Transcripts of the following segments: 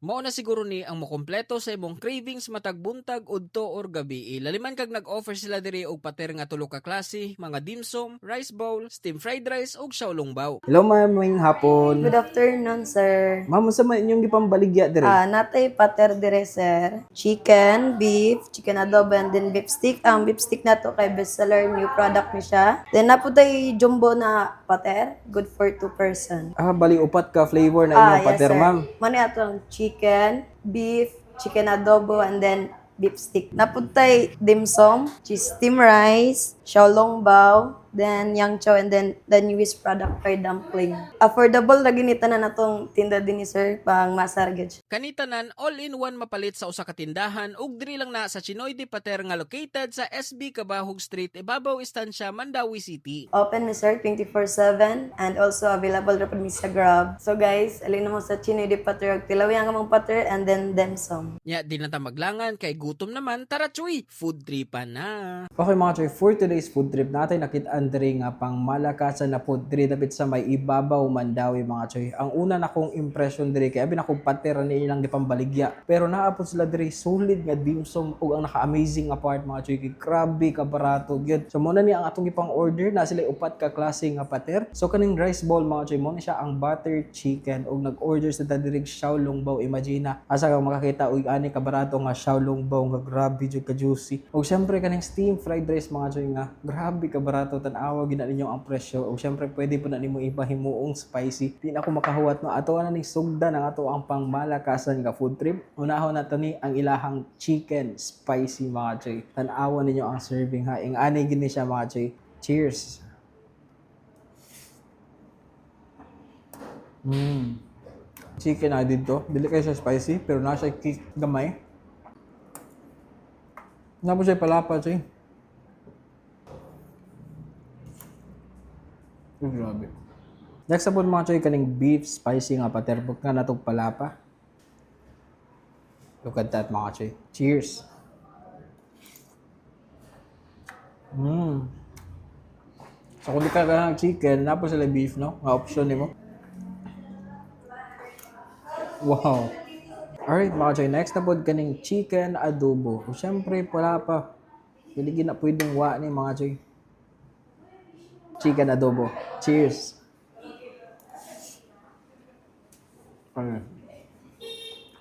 Mao na siguro ni ang mokompleto sa imong cravings matag buntag udto or gabi. Laliman kag nag-offer sila diri og pater nga tulo ka klase, mga dimsum, rice bowl, steam fried rice ug xiaolongbao. Hello ma'am, ngayong hapon. Good afternoon, sir. Ma'am, sa man inyong gipambaligya dire? Natay pater dire, sir. Chicken, beef, chicken adobo, and then beef stick. Ang beef stick na to kay bestseller, new product ni siya. Then naputay jumbo na pater, good for 2 person. Bali upat ka flavor na inyong pater, sir. ma'am. Mani atong chicken, beef, chicken adobo, and then beef stick. Naputay dimsum, steam rice, xiaolongbao, then yang chow, and then the newest product ay dumpling. Affordable lagi ni tanan natong tinda din ni sir pang masargage. Kanitanan all-in-one mapalit sa usa ka tindahan ug diri lang na sa Chinoy de Pater nga located sa SB Cabahug Street, Ibabaw Estancia, Mandawi City. Open ni sir 24/7 and also available ra pud mi sa Grab. So guys, alin mo sa Chinoy de Pater og tilawiyang among pater and then dimsum. Nya di na ta maglangan kay gutom naman, tara chuy, food tripan na. Okay mga choy, for today's food trip natin nakitaan diri nga pang malakasan na food diri dapit sa may Ibabaw, Mandawi mga choy. Ang una na kong impression diri kay abi na kong pater ni ilang gipambaligya. Pero naapod sila diri solid nga dimsum ug ang naka-amazing nga part mga choy, kay grabe ka barato gyud. So mo na ni ang atong gipang order na sila upat ka klase nga pater. So kaning rice bowl mga choy, mo na siya ang butter chicken ug nag-order sa diri xiaolongbao. Imagine na asa ka makakita og ani ka barato nga xiaolongbao nga grabe jud ka juicy. Ug syempre kaning steam fried rice mga choy nga grabe ka barato, tan-awa gid na ninyo ang presyo. Ug syempre pwede po na nimo ipahimuong spicy. Di na ako makahuwat no, ato na ning sugdan ang ato ang pangmalakasan nga food trip. Unahon nato ni ang ilahang chicken spicy mga choy. Tan-awa ninyo ang serving ha. Ing ani gid ni siya mga choy. Cheers. Chicken na dito. Dili kayo siya spicy pero na siya kick gamay. Na po siya palapa choy. Grabe. Next upon mga choy, kaning beef spicy nga paterbok nga natong palapa. Look at that mga choy. Cheers. So kung di ka ng chicken, napo sila beef, no? Nga option ni mo. Wow. Alright mga choy, next na po kaning chicken adobo. O syempre, palapa. Hindi na pwedeng wa ni mga choy. Chicken adobo. Cheers.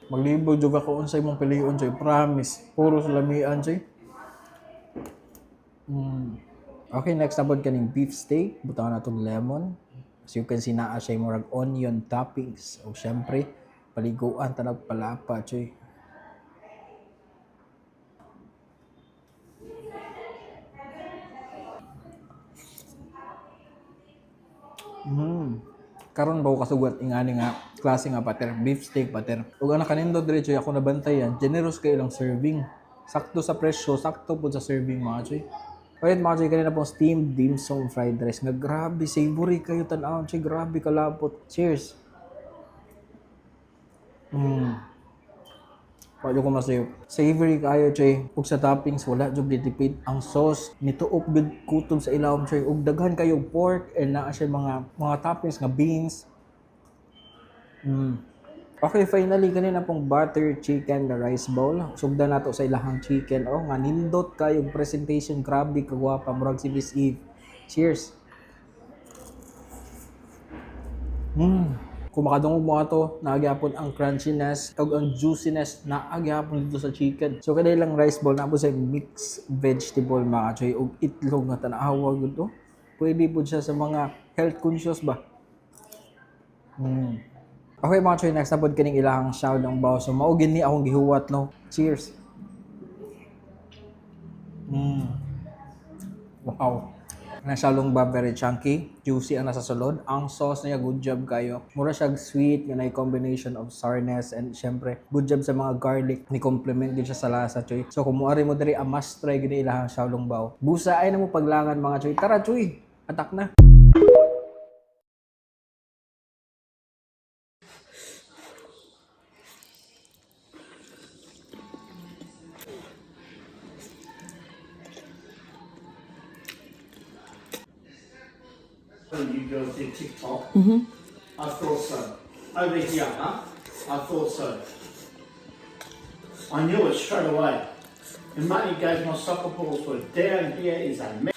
Maglibog jud ako unsay mong pilion choy, promise. Puro salamian choy. Okay, next na pod kaning beef steak. Butangan natong lemon. As you can see naa siya murag onion toppings. O syempre, paliguan tanag palapa choy. Karon ba ko kasugat ingani nga klase nga pater, beef steak pater. Ug ana kanindo diretso ako nabantayan, generous kay ilang serving. Sakto sa presyo, sakto po sa serving mga choy. Pwede mga choy kanina pong steamed dimsum fried rice nga grabe savory kayo tan-aw choy, grabe kalapot. Cheers. Wala ko masayo. Savory kayo choy. Ug sa toppings wala jud gitipid. Ang sauce nituop gud kutob sa ilawom choy. Ug daghan kayo pork and naa siya mga toppings nga beans. Okay, finally kanina pong butter chicken na rice bowl. Sugdan nato sa ilahang chicken. Oh, nga nindot kayo presentation, grabe kagwapa murag si Miss Eve. Cheers. Kung makadungog mo ato, naagyapon ang crunchiness ug ang juiciness na agyapon dito sa chicken. So kada ilang rice bowl na po sa mixed vegetable mga choy ug itlog nga tanawa gud to. Pwede po siya sa mga health conscious ba. Okay mga choy, next na po kining ilahang xiaolongbao. So mao gini akong gihuwat no. Cheers. Wow. Ang xiaolongbao very chunky, juicy ang nasa sulod. Ang sauce niya good job kayo. Mura siya sweet, yun ay combination of sourness and syempre good job sa mga garlic. Ni complement din siya sa lasa choy. So kung muari mo diri a must try gini ilahang xiaolongbao. Busa ay na mo paglangan mga choy. Tara choy, atak na. You go to TikTok. I thought so. Over here, huh? I thought so. I knew it straight away. The money goes my soccer balls for down here is a mess.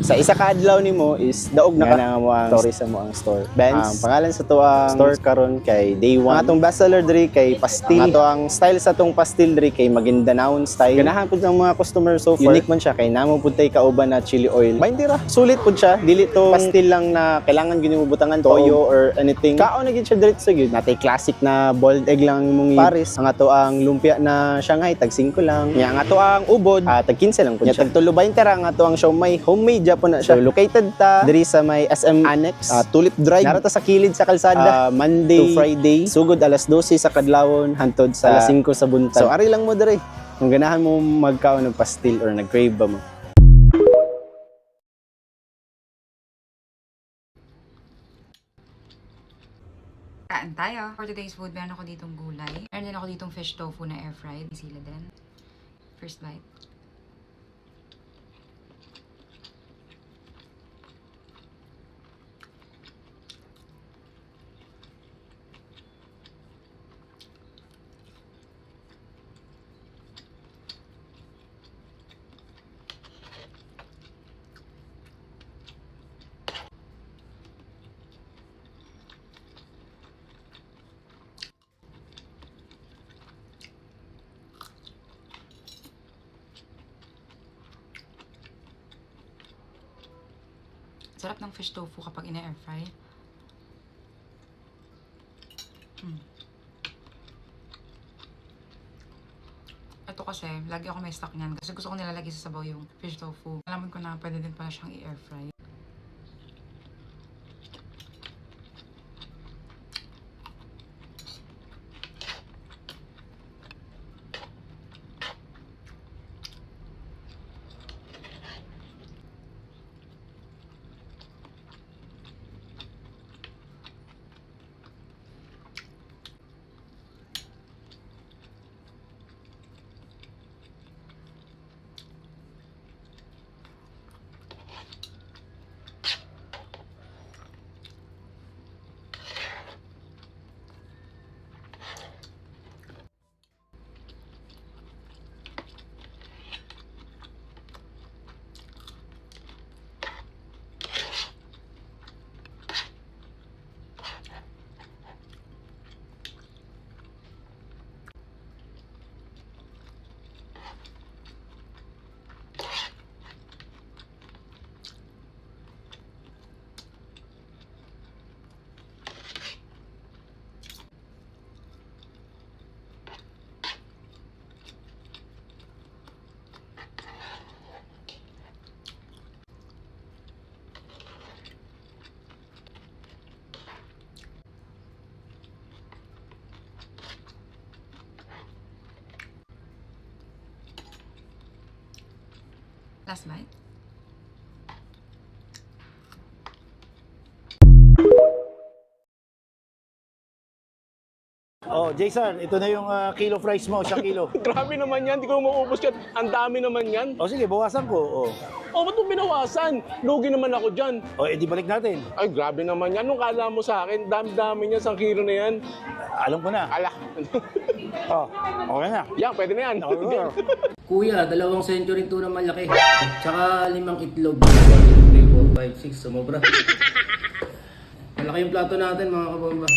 Sa isa ka adlaw nimo is daog na nga mo ang story sa mo ang store. Benz, ang pangalan sa to ang store karon kay Day 1. Ang atong bestseller diri kay pastil. Ang ato ang style sa tong pastil diri kay Maguindanao style. Ganahan pud ng mga customer so far. Unique man siya kay namo pud tay kauban na chili oil. Bain ra, sulit pud siya. Dili to pastil lang na kailangan gyud mo butangan toyo or anything. Kaon na gyud siya diretso gyud. Natay classic na boiled egg lang mong Paris. Ang ato ang lumpia na Shanghai tag 5 lang. Nya ang ato ang ubod tag 15 lang pud siya. Tag 20 ra ang ato ang siomai homemade Japon na siya. So, located ta diri sa may SM Annex, Tulip Drive. Narata sa kilid sa kalsada. Monday to Friday. Sugod alas 12 sa kadlawon hantod sa alas 5 sa buntag. So ari lang mo diri. Kung ganahan mo magkaon ng pastil or nag-crave ba mo. Kain tayo. For today's food, meron ako ditong gulay. Meron din ako ditong fish tofu na air fried. Sila din. First bite. Sarap ng fish tofu kapag ina-air fry. Ito kasi, lagi ako may stock niyan. Kasi gusto ko nilalagay sa sabaw yung fish tofu. Alaman ko na pwede din pala siyang i-air fry. Last bite. Oh, Jason, ito na yung kilo fries mo, 1 kilo. Grabe naman yan, di ko maubos yan. Ang dami naman yan. O sige, bawasan ko. Ba't mo binawasan? Lugi naman ako dyan. O, edi balik natin. Ay, grabe naman yan. Anong kala mo sa akin? Dami-dami niya, 1 kilo na yan. Alam ko na. Ala. Okay na. Yan, pwede na yan. Kuya, 2 century tuna malaki. Tsaka 5 itlog. 3, 4, 5, 6. Sumobra. Malaki yung plato natin mga kabomba.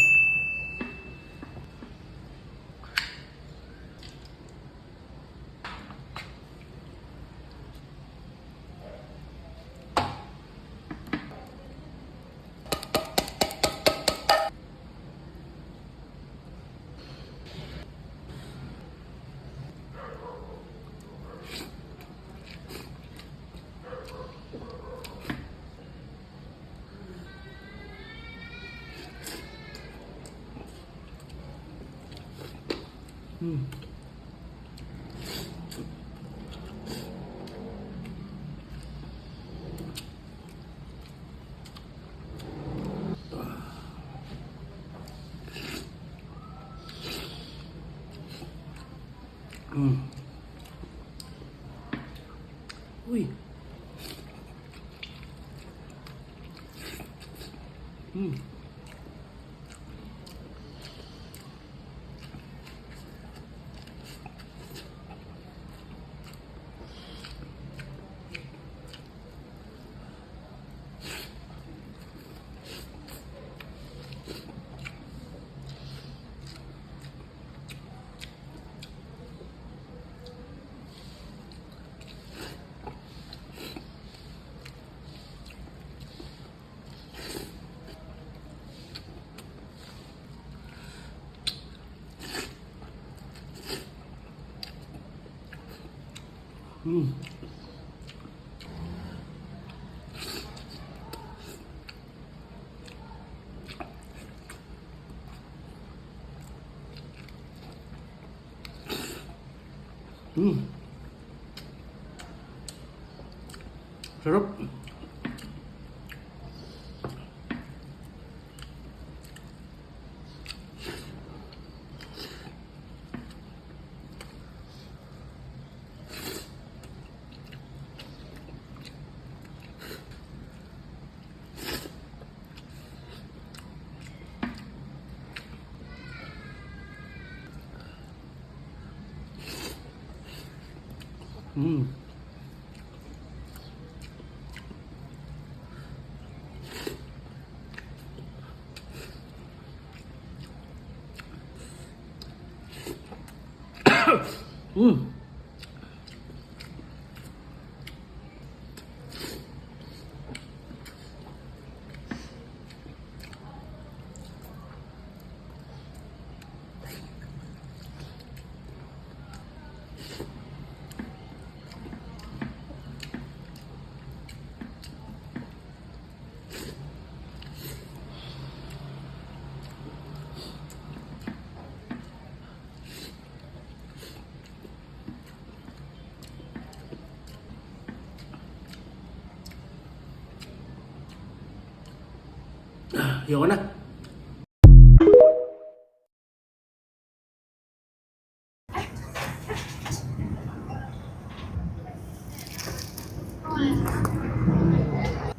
Uy. Sarap. Ayoko na.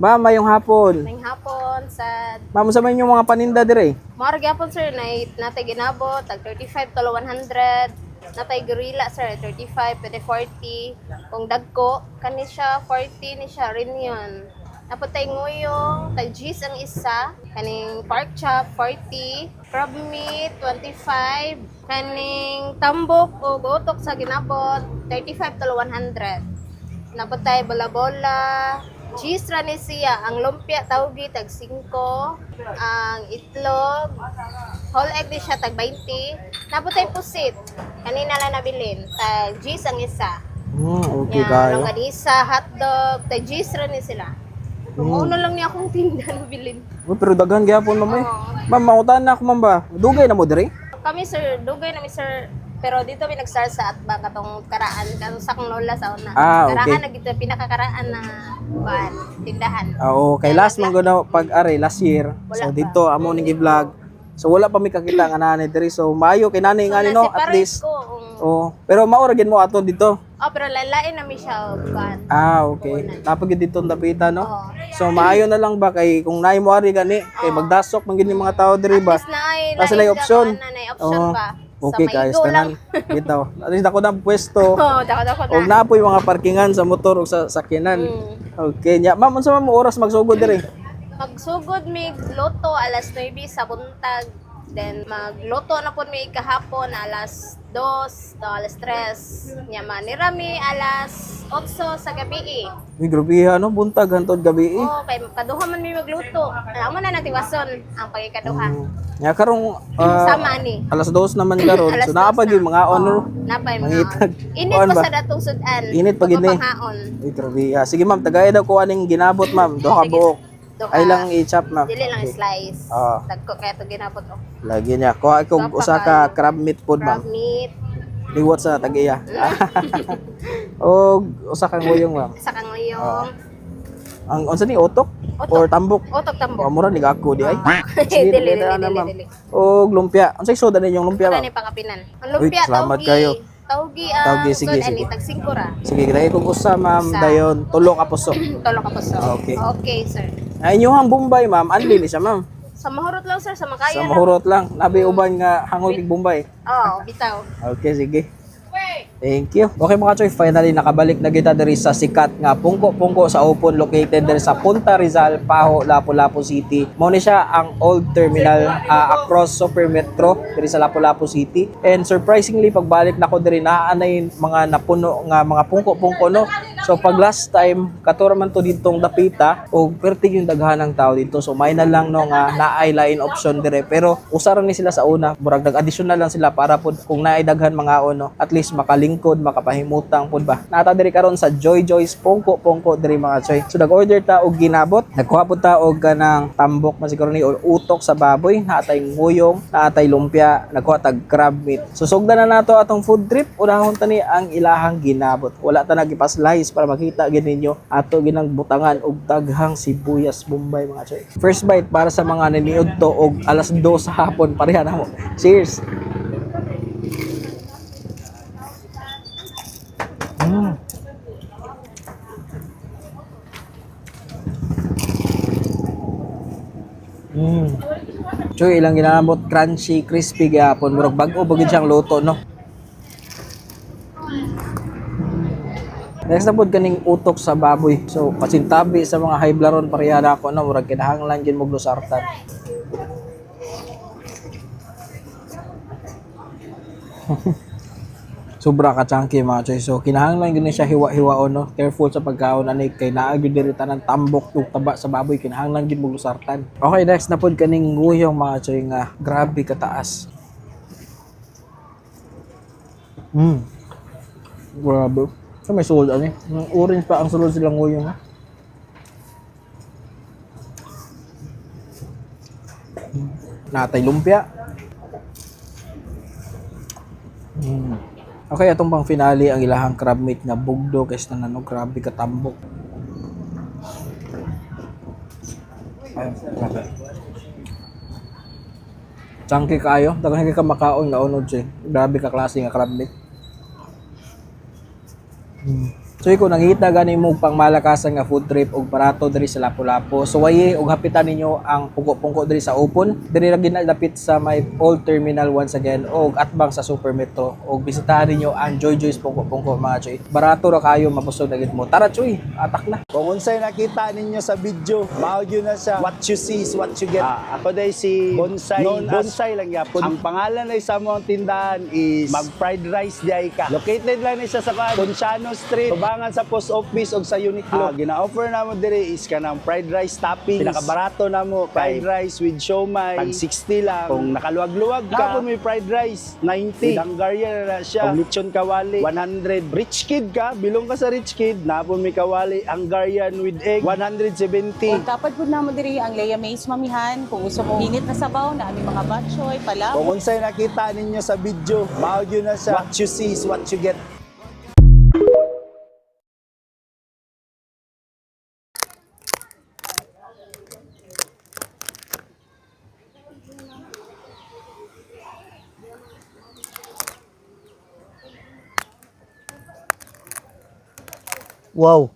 Ma'am, mayong hapon. Ngayong hapon sa Ma'am, sa yung mga paninda dire. Marag hapon sir, natay ginabot, tag 35 to 100. Natay gorilla sir, 35, pwede 40. Kung dagko, kani siya 40 ni siya rin yun. Napatay nguyong, tag G's ang isa. Kaning pork chop, 40. Crab meat, 25. Kaning tambok o gotok sa ginabot, 35 to 100. Napatay bola-bola. Cheese ra ni siya. Ang lumpia tawgi tag 5. Ang itlog, whole egg di siya tag 20. Napatay pusit. Kanina lang nabilin. Tag cheese ang isa. Okay Yan, kayo. longganisa, hotdog, tag cheese ra ni sila. Kung uno lang niya akong tinda nabilin. Uy, pero daghan gyapon ma'am eh. Ma'am, mangutan na ako ma'am ba? Dugay na mo dire? Kami sir, dugay na mi sir. Pero dito mi nag-start sa Atba katong karaan katong sa lola sa una. Okay. Karaan na gito pinakakaraan na kuan tindahan. Oo, kay last man gud pag-ari last year. So Wala pa. dito amo ning i-vlog. So wala pa mi kakita nga nanay diri. So maayo kay nanay nga no at least. Oh, pero mauragin mo ato dito. Pero lalain na mi siya kuan. Okay. Napagid dito dapita no. Oo. So maayo na lang ba kay kung naay mo ari gani kay magdasok man gid mga tao diri ba. Nasa lay option. Option Oo. pa. Okay guys, tanan. Bitaw. At least ako na pwesto. Oh, dako Og na. napoy mga parkingan sa motor o sa sakyanan. Okay, nya ma'am unsa man mo oras magsugod diri? Magsugod mi loto alas 9 sa buntag. Then magluto na po mi kahapon alas 2 to alas 3. Nya manira mi alas 8 sa gabi. Uy, grabe no, buntag hantod gabi eh. Oh, kay kaduha man mi magluto. Alam mo na natiwason ang pagikaduha. Nya karong Sama ni. alas 2 naman karon. Alas So napag dos yung mga Oo, honor. napay mga Mangitag. Init Kuan pa ba? sa datong sudan. Init pa gid ni. Pagpapanghaon. Uy, grabe. Sige ma'am, tagay daw ko aning ginabot ma'am. Duha ka Sige. buok. Duha. Ay lang i-chop ma'am. Dili lang slice. Oo. Dagko kaya to ginabot ko. Lagi niya. Kuha ko Kapag usa ka crab meat food Crab ma'am. meat, Liwat sa tagiya. O usa ka nguyong ma'am. sa kanguyong, Ang unsa ni otok or tambok? otok tambok. Mura ni ako di ay. Dili, pwede na, dili, ma'am. dili. Og lumpia. Unsay soda ninyong lumpia Ano ma'am? ni pangapinan? Ang lumpia, salamat tawgi. kayo. Tawgi, Tawgi, sige, sud, sige. ani, tag 5 ra. Sige, kita kong usa ma'am Usa. dayon tulo ka puso. Tolo ka po, sir. Okay. Okay, sir. Ay inyong Bombay ma'am, anli ni siya ma'am. Sa mahurot lang, sir, sa Makaya Sa lang. mahurot lang. Nabi uban nga hangol kig Bombay. Oo, bitaw. Okay, sige. Thank you. Okay mga choy, finally nakabalik na kita diri sa sikat nga pungko-pungko sa Opon located diri sa Punta Rizal, Paho, Lapu-Lapu City. Mao ni siya ang old terminal across Super Metro diri sa Lapu-Lapu City. And surprisingly pagbalik nako diri naanay mga napuno nga mga pungko-pungko no. So pag last time katura man to ditong dapita og pertig yung daghanang tao dito. So may na lang no nga naay lain option dire pero usaran ni sila sa una, murag nag-additional lang sila para pud kung naay daghan mga ono at least makalingkod, makapahimutang pud ba. Nata diri karon sa Joy Joy's pungko-pungko diri mga choy. So nag-order ta og ginabot, nagkuha pud ta og kanang tambok masiguro ni or utok sa baboy, naatay nguyong, naatay lumpia, nagkuha tag crab meat. So sugdan na nato atong food trip, unahon tani ang ilahang ginabot. Wala ta nagipaslice para makita gid ninyo ato ginang butangan og daghang sibuyas Bombay mga choy. First bite para sa mga naniud to og alas 2 sa hapon pareha na mo. Cheers. Choy, ilang ginamot, crunchy, crispy gyapon, murag bag-o bagid siyang luto no. Next na pod kaning utok sa baboy. So pasintabi sa mga high blaron pareha na ako na murag kinahanglan gyud mo lusartan. Sobra ka chunky mga choy. So kinahanglan gyud ni siya hiwa-hiwaon no. Careful sa pagkaon ani kay naa gyud diri tanan tambok ug taba sa baboy kinahanglan gyud mo lusartan. Okay, next na pod kaning nguyong mga choy nga grabe kataas. Grabe. So may sulod ani. Orange pa ang sulod silang nguyong ha. Natay lumpia. Okay, atong pang finale ang ilahang crab meat nga bugdo guys na nanog grabe katambok. Ay, grabe. Chunky kayo, daghang ka makaon nga unod siya. Grabe ka klase nga crab meat. So iko nangita gani mo pang malakasan nga food trip og barato diri sa Lapu-Lapu. So waye og hapitan ninyo ang pungko-pungko diri sa Upon. Diri ra ginalapit sa may Old Terminal once again og atbang sa Super Metro. Og bisitahan ninyo ang Joy Joy's pungko-pungko mga choy. Barato ra kayo mabusog na gid mo. Tara choy, atak na. Kung unsay nakita ninyo sa video, mao gyud na siya. What you see is what you get. Ako day si Bonsai. Bonsai lang yapon. Ang pangalan ay sa mong tindahan is Mag Fried Rice Jay ka. Located lang ni siya sa Ponciano Street, tubangan sa post office og sa Uniqlo. Gina-offer namo diri is kanang fried rice toppings. Pinakabarato namo fried rice with siomai. Tag 60 lang. Kung nakaluwag-luwag ka, napon may fried rice 90. Hanggarya na siya. Kung lechon kawali 100. Rich kid ka, bilong ka sa rich kid, napon may kawali Hungarian with egg 170. Kung kapag po naman diri ang Leia Maze mamihan, kung gusto mo hinit na sabaw na aming mga batchoy, pala. Kung unsay nakita ninyo sa video, mao gyud na siya. What you see is what you get. Wow.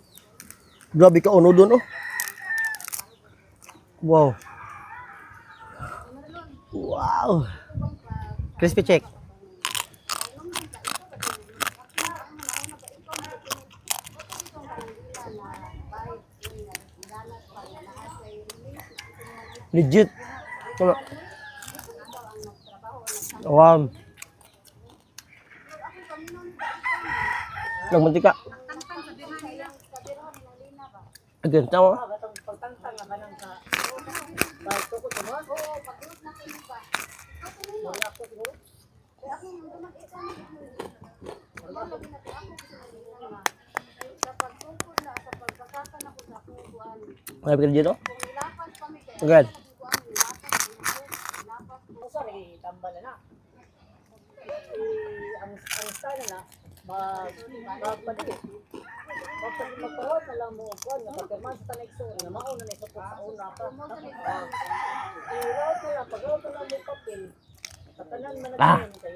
Grabe ka ono doon, oh. Wow. Wow. Crispy check. Legit. Wow. Lang mantika. Again, tama. May pikir dito? Again.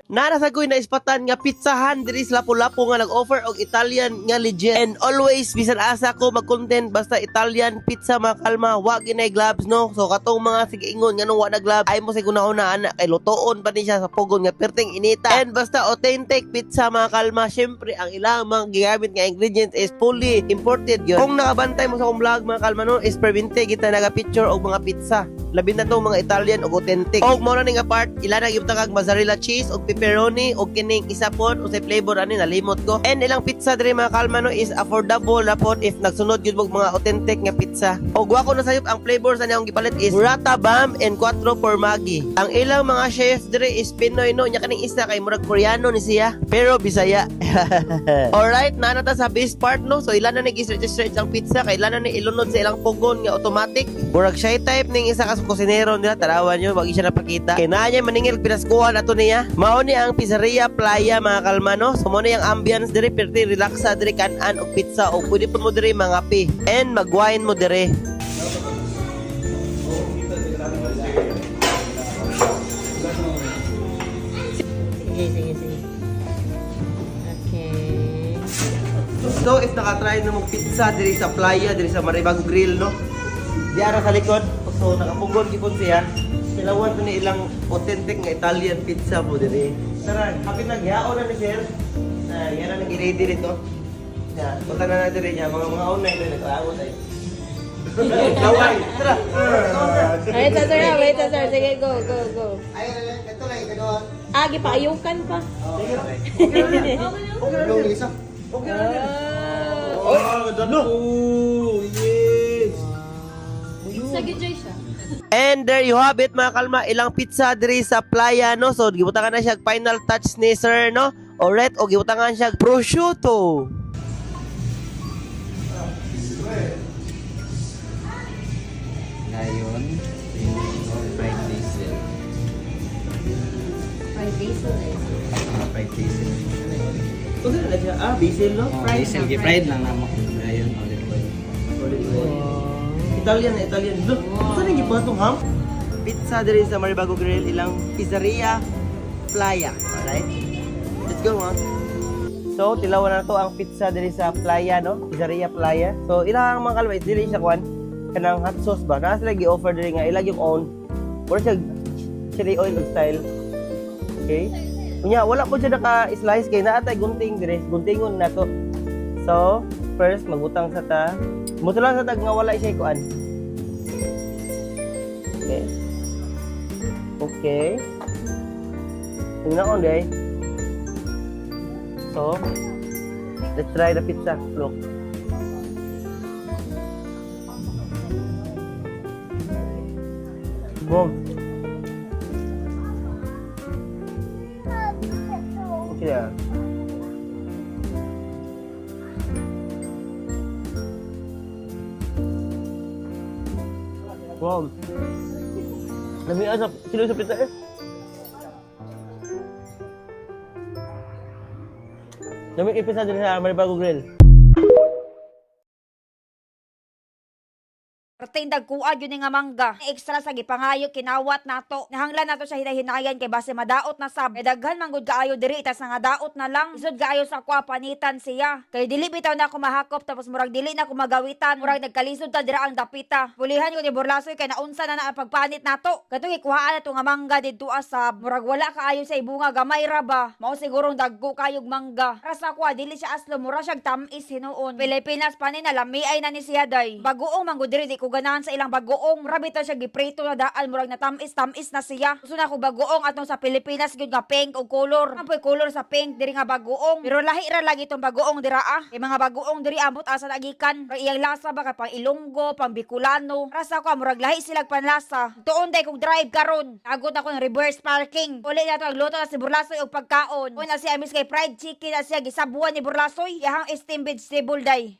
Nara sa ko'y naispatan nga pizzahan diri sa Lapu-Lapu nga nag-offer og Italian nga legit. And always bisan asa ko mag-content basta Italian pizza mga kalma, wa ginay gloves no. So katong mga sige ingon nga nung wa na gloves ay mo sig una ana kay lutoon pa ni siya sa pugon nga perting inita. And basta authentic pizza mga kalma, syempre ang ilang mga gigamit nga ingredients is fully imported yun. Kung nakabantay mo sa akong vlog mga kalma no, is per 20 kita naga-picture og mga pizza. Labi na tong mga Italian og authentic. Og mo na ning apart ilan gyud tag mozzarella cheese og pepperoni og kining isa pod usay flavor ani nalimot ko. And ilang pizza diri mga kalma no is affordable na pod if nagsunod gyud og mga authentic nga pizza. Og wa ko na sayop ang flavors ani akong gipalit is burrata bam and 4 formaggi. Ang ilang mga chef diri is Pinoy no, nya kaning isa kay murag Koreano ni siya pero Bisaya. Alright, na ta sa best part no. So ilan na nag-stretch ang pizza kay ilan na ni ilunod sa ilang pugon nga automatic. Murag shy type ning isa ka kusinero nila, tarawan nyo, wag siya napakita. Kaya na niya maningil pinaskuhan ato niya. Mao ni ang Pizzeria Playa mga kalma no. So mo ni ang ambience diri perti relaxa diri kanan og pizza og pwede po mo diri mga pi and magwine mo diri. Sige. Okay. So if nakatry na mo pizza diri sa Playa, diri sa Maribago Grill no. Di ara sa likod. So nakapugon gipon siya. Silawan to ni ilang authentic nga Italian pizza mo diri. Tara, kapit nagyaon na ni sir. Yan na nag-ready dito. Yan, punta na natin rin yan. Mga online na nagkaawat ay. Laway! Tara! Wait, sir. Sige, go. Ay, ito lang, gano'n. Agi pa, ayukan pa. Okay lang, Lisa. Okay lang. And there you have it mga kalma, ilang pizza diri sa playa no. So gibutangan na siya final touch ni sir no. Oret o gibutangan siya prosciutto. Ngayon, fried diesel. Fried diesel. Ito na siya. Diesel no? Diesel, fried lang naman. Ngayon, olive oil. Italian. Look, saan yung ibatong ham? Pizza diri sa Maribago Grill, ilang Pizzeria Playa. Alright? Let's go, ha? So, tilawan na to ang pizza diri sa Playa, no? Pizzeria Playa. So, ilang mga kalma, diri siya kuan kanang hot sauce ba? Nasa lagi offer diri nga, ilag yung own. Or siya chili oil style. Okay? Kunya, wala po siya naka-slice kay naatay gunting diri. Guntingon na to. So, first, magbutang sa ta. Muto lang sa tag nga wala siya kuan. Okay. Tingnan ko day. So, let's try the pizza. Look. Boom. Okay. Wow. Lami asap. Sino sa pizza eh? Lami ipisa din sa Maribago Grill. Tindag kuad yun nga mangga. Extra sa gipangayo kinawat nato. Nahanglan nato sa hinay-hinayan kay base madaot na sab. Kay daghan manggod kaayo diri tas nga daot na lang. Isod kaayo sa kwa panitan siya. Kay dili bitaw na ako mahakop tapos murag dili na ako magawitan. Murag nagkalisod ta dira ang dapita. Pulihan ko ni Burlasoy kay naunsa na ang pagpanit nato. Katong ikuhaan nato nga mangga didto asab. Murag wala kaayo sa ibunga gamay ra ba. Mao sigurong dagko kayog mangga. Rasa kwa dili siya aslo mura siya tamis hinuon. Pilipinas pa ni nalamiay na ni siya day. Bagoong manggod diri di ko ganahan sa ilang bagoong rabita siya giprito na daan murag na tamis na siya. Gusto na ko bagoong atong sa Pilipinas gyud nga pink og color. Ampoy color sa pink diri nga bagoong. Pero lahi ra lagi itong bagoong dira ah. Kay mga bagoong diri ambot asa nagikan. Pero iyang lasa ba pang Ilonggo, pang Bicolano. Rasa ko murag lahi silang panlasa. Tuon day kog drive karon. Agot ako ng reverse parking. Uli na to agluto na si Burlasoy og pagkaon. Una siya amis kay fried chicken na siya gisabuan ni Burlasoy. Yahang steamed vegetable day.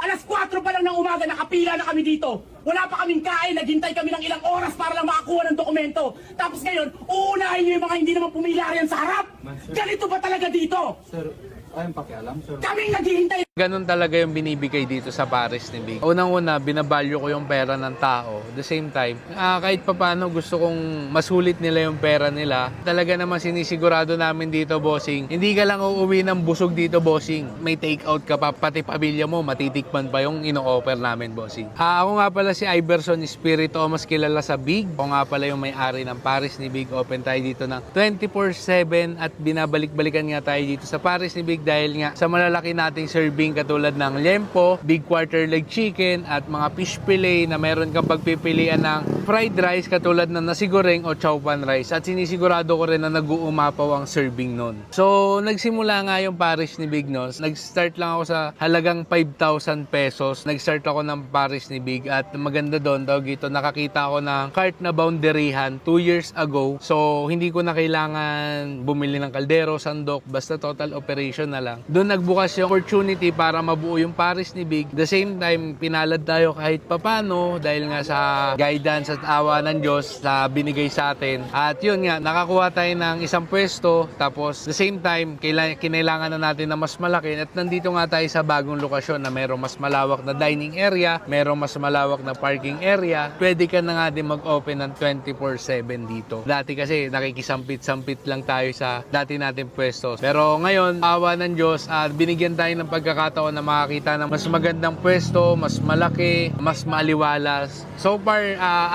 Alas 4 pa lang ng umaga, nakapila na kami dito. Wala pa kaming kain, naghintay kami ng ilang oras para lang makakuha ng dokumento. Tapos ngayon, uunahin nyo yung mga hindi naman pumila riyan sa harap. Ganito ba talaga dito? Sir, ayun pakialam, sir. Kaming naghihintay. Ganun talaga yung binibigay dito sa Paris ni Big. Unang-una, binavalue ko yung pera ng tao. At the same time, kahit papano gusto kong masulit nila yung pera nila. Talaga naman sinisigurado namin dito, bossing. Hindi ka lang uuwi ng busog dito, bossing. May take out ka pa, pati pamilya mo, matitikman pa yung ino-offer namin, bossing. Ako nga pala si Iverson Espiritu, mas kilala sa Big. Ako nga pala yung may-ari ng Paris ni Big. Open tayo dito ng 24/7 at binabalik-balikan nga tayo dito sa Paris ni Big dahil nga sa malalaki nating serving katulad ng liempo, big quarter leg chicken at mga fish fillet na meron kang pagpipilian ng fried rice katulad ng nasi goreng o chow pan rice at sinisigurado ko rin na nag-uumapaw ang serving nun. So nagsimula nga yung Paris ni Big no. Nag-start lang ako sa halagang 5,000 pesos. Nag-start ako ng Paris ni Big at maganda doon daw gito nakakita ako ng cart na boundaryhan 2 years ago. So hindi ko na kailangan bumili ng kaldero, sandok, basta total operation na lang. Doon nagbukas yung opportunity para mabuo yung Paris ni Big. The same time, pinalad tayo kahit papano dahil nga sa guidance at awa ng Diyos na binigay sa atin. At yun nga, nakakuha tayo ng isang pwesto. Tapos, the same time, kinailangan na natin na mas malaki. At nandito nga tayo sa bagong lokasyon na merong mas malawak na dining area, merong mas malawak na parking area. Pwede ka na nga din mag-open ng 24/7 dito. Dati kasi, nakikisampit-sampit lang tayo sa dati natin pwesto. Pero ngayon, awa ng Diyos at binigyan tayo ng pagkakataon na makakita ng mas magandang pwesto, mas malaki, mas maaliwalas. So far,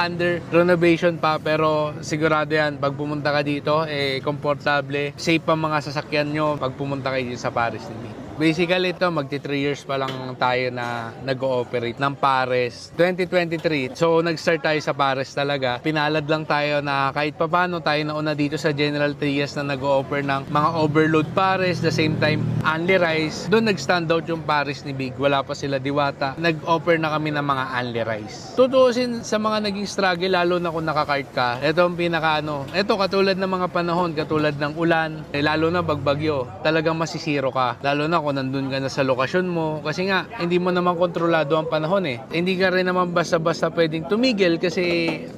under renovation pa, pero sigurado yan, pag pumunta ka dito, komportable, safe pa mga sasakyan nyo pag pumunta kayo dito sa Paris ni Big. Basically ito, magti 3 years pa lang tayo na nag-ooperate ng Pares 2023. So nag-start tayo sa Pares talaga. Pinalad lang tayo na kahit papano tayo nauna dito sa General Trias na nag-o-offer ng mga overload Pares, the same time only rice. Doon nag-stand out yung Pares ni Big. Wala pa sila Diwata. Nag-offer na kami ng mga only rice. Tutuusin sa mga naging struggle, lalo na kung nakakart ka. Ito ang ito katulad ng mga panahon, katulad ng ulan, lalo na bagbagyo, talagang masisiro ka. Lalo na kung nandun ka na sa lokasyon mo, kasi nga hindi mo naman kontrolado ang panahon Hindi ka rin naman basta-basta pwedeng tumigil kasi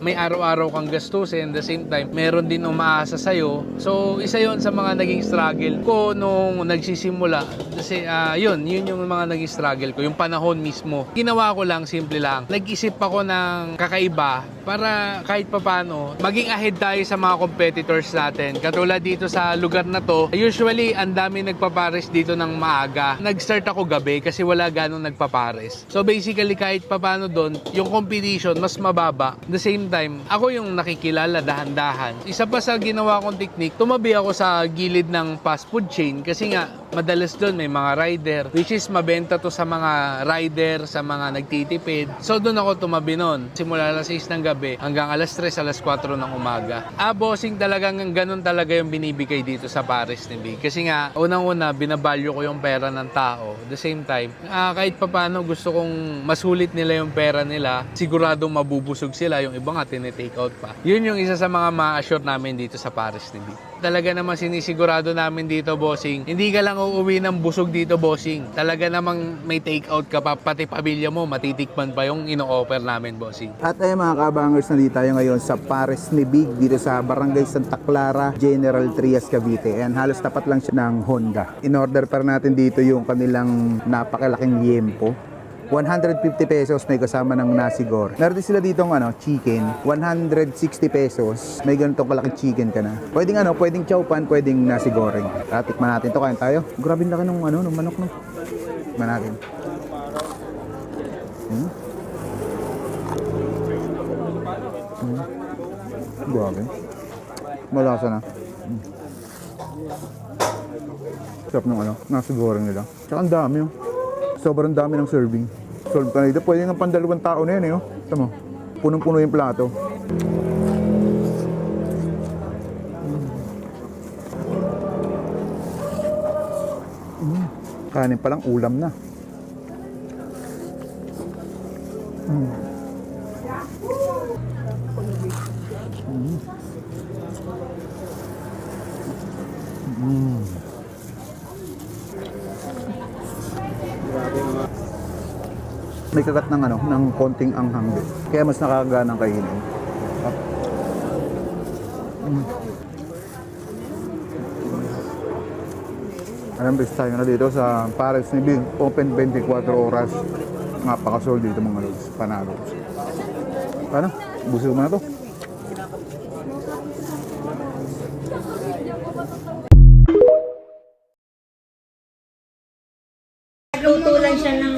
may araw-araw kang gastusin, the same time meron din umaasa sa'yo. So isa yon sa mga naging struggle ko nung nagsisimula, kasi yun yung mga naging struggle ko, yung panahon mismo. Ginawa ko lang, simple lang, nag-isip ako ng kakaiba para kahit papano maging ahead tayo sa mga competitors natin. Katulad dito sa lugar na to, usually ang dami nagpapares dito ng maaga. Nag-start ako gabi kasi wala ganong nagpapares. So basically kahit papano doon, yung competition mas mababa. At the same time, ako yung nakikilala dahan-dahan. Isa pa sa ginawa kong technique, tumabi ako sa gilid ng fast food chain kasi nga madalas doon may mga rider, which is mabenta to sa mga rider, sa mga nagtitipid. So doon ako tumabi noon. Simula alas 6 ng gabi hanggang alas 3, alas 4 ng umaga. Bossing, talagang ganun talaga yung binibigay dito sa Paris ni Big. Kasi nga, unang-una, binabalyo ko yung pera ng tao. The same time, kahit papano gusto kong masulit nila yung pera nila, siguradong mabubusog sila. Yung iba nga, tinitake out pa. Yun yung isa sa mga ma-assure namin dito sa Paris ni Big. Talaga naman sinisigurado namin dito, bossing. Hindi ka lang uuwi ng busog dito, bossing. Talaga namang may take out ka pa, pati pamilya mo, matitikman pa yung ino-offer namin, bossing. At ay mga kabangers, nandito tayo ngayon sa Pares ni Big dito sa Barangay Santa Clara, General Trias, Cavite. And halos tapat lang siya ng Honda. In-order pa natin dito yung kanilang napakalaking liempo. 150 pesos may kasama ng nasi goreng. Meron din sila ditong chicken, 160 pesos. May ganitong kalaking chicken ka na. Pwedeng chowpan, pwedeng nasi goreng. Tikman natin to, kain tayo. Grabe laki ng manok no. Tikman natin. Grabe. Malasa na. Sarap ng nasi goreng nila. Tsaka ang dami sobrang dami ng serving. Solve ka na dito. Pwede nga pang 2 tao na yan Ito mo. Punong-puno yung plato. Kanin palang ulam na. May kagat ng konting anghang din. Kaya mas nakakaganang kainin. Best tayo na dito sa Pares ni Big. Open 24 oras. Napakasol dito mga lods. Panalo. Paano? Busog mo na to. Luto lang siya ng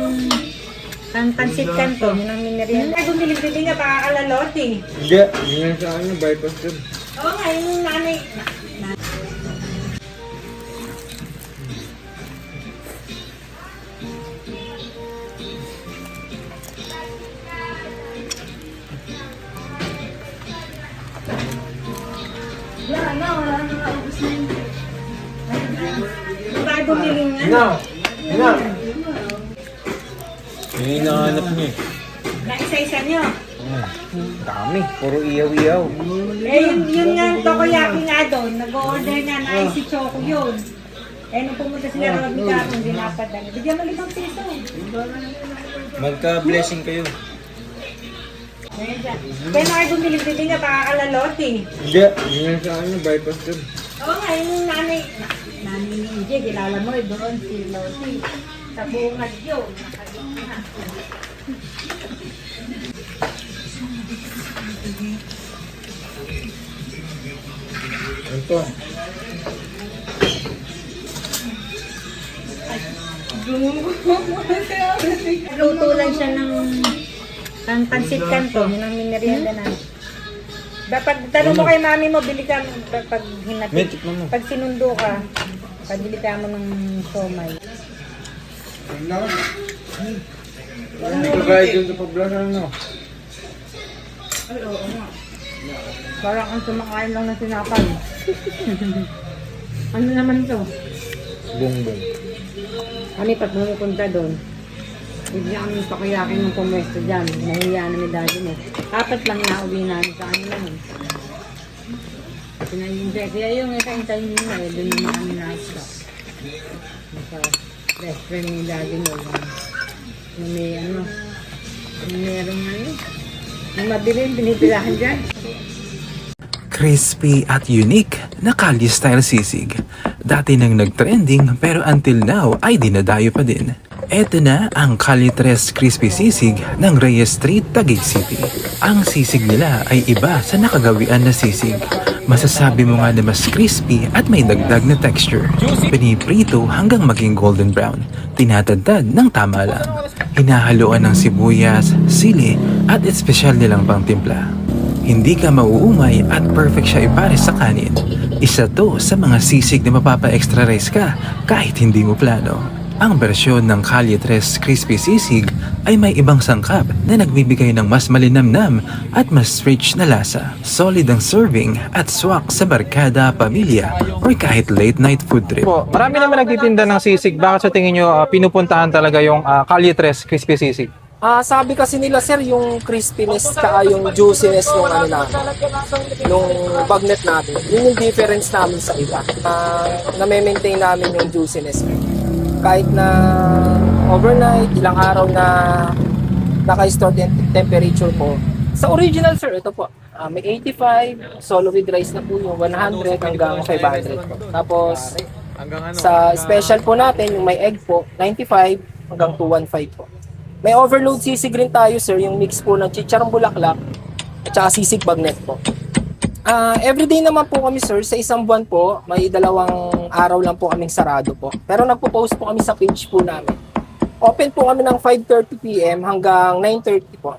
pansit kanto, yun ang minerienda. Ay, bumili-bili nga, pakakalalot Hindi, yun sa akin yung bypass yun. Oo nga, yung nanay. Wala na ubus na yun. Bakit bumili nga? Yung hinahanap niya Na isa-isa niyo? Dami, puro iyaw-iyaw. Yun nga, tokoyaki nga doon. Nag-order nga na si Choco yun. Nung pumunta sila Rodney Carson, hindi napadala. Bigyan mo 5 piso. Magka-blessing kayo. Kaya na kayo bumili-bili nga, pakakalalot Hindi, yun sa akin yung bypass yun. Oo nga, yung nanay ni EJ, kilala mo doon si Lottie. Sa bungad yun. Ito. Luto lang siya ng Pansit kanto, yun ang minerienda namin. Pag tanong mo kay mami mo, bili ka pag hinatid. Pag sinundo ka, pabili ka mo ng somay. Ito kaya dyan sa pablasan, no? Ay, oo nga. Parang ang sumakain lang ng sinakal. Ano naman to? Bongbong. Kami pag pumupunta doon, hindi kami pakuyakin ng pumwesto dyan. Nahiya na ni daddy mo. 4 lang nauwi namin sa kanila nun. Pinag-enjoy. Kaya yung isang time nyo eh, doon naman kami na-stop. Sa best friend ni daddy mo. Yung may ano, yung merong ano, yung mabilin, pinipilahan dyan. Crispy at unique na Kalye style sisig. Dati nang nag-trending pero until now ay dinadayo pa din. Eto na ang Kalye 3 Crispy Sisig ng Reyes Street, Taguig City. Ang sisig nila ay iba sa nakagawian na sisig. Masasabi mo nga na mas crispy at may dagdag na texture. Piniprito hanggang maging golden brown. Tinatadtad ng tama lang. Hinahaluan ng sibuyas, sili at espesyal nilang pangtimpla. Hindi ka mauumay at perfect siya ipares sa kanin. Isa to sa mga sisig na mapapa-extra rice ka kahit hindi mo plano. Ang bersyon ng Kalye 3 Crispy Sisig ay may ibang sangkap na nagbibigay ng mas malinamnam at mas rich na lasa. Solid ang serving at swak sa barkada, pamilya, or kahit late night food trip. Marami naman nagtitinda ng sisig. Bakit sa tingin nyo pinupuntahan talaga yung Kalye 3 Crispy Sisig? Sabi kasi nila sir, yung crispiness ka yung juiciness ng ano namin, nung bagnet natin. Yun yung difference namin sa iba. Na-maintain namin yung juiciness. Kahit na overnight, ilang araw na naka-store temperature po. Sa original sir, ito po, may 85, solo with rice na po yung 100 hanggang 500 po. Tapos sa special po natin, yung may egg po, 95 hanggang 215 po. May overload sisig rin tayo sir, yung mix po ng chicharong bulaklak at saka sisig bagnet po. Everyday naman po kami sir, sa isang buwan po, may 2 araw lang po kaming sarado po. Pero nagpo-post po kami sa page po namin. Open po kami ng 5:30 PM hanggang 9:30 po.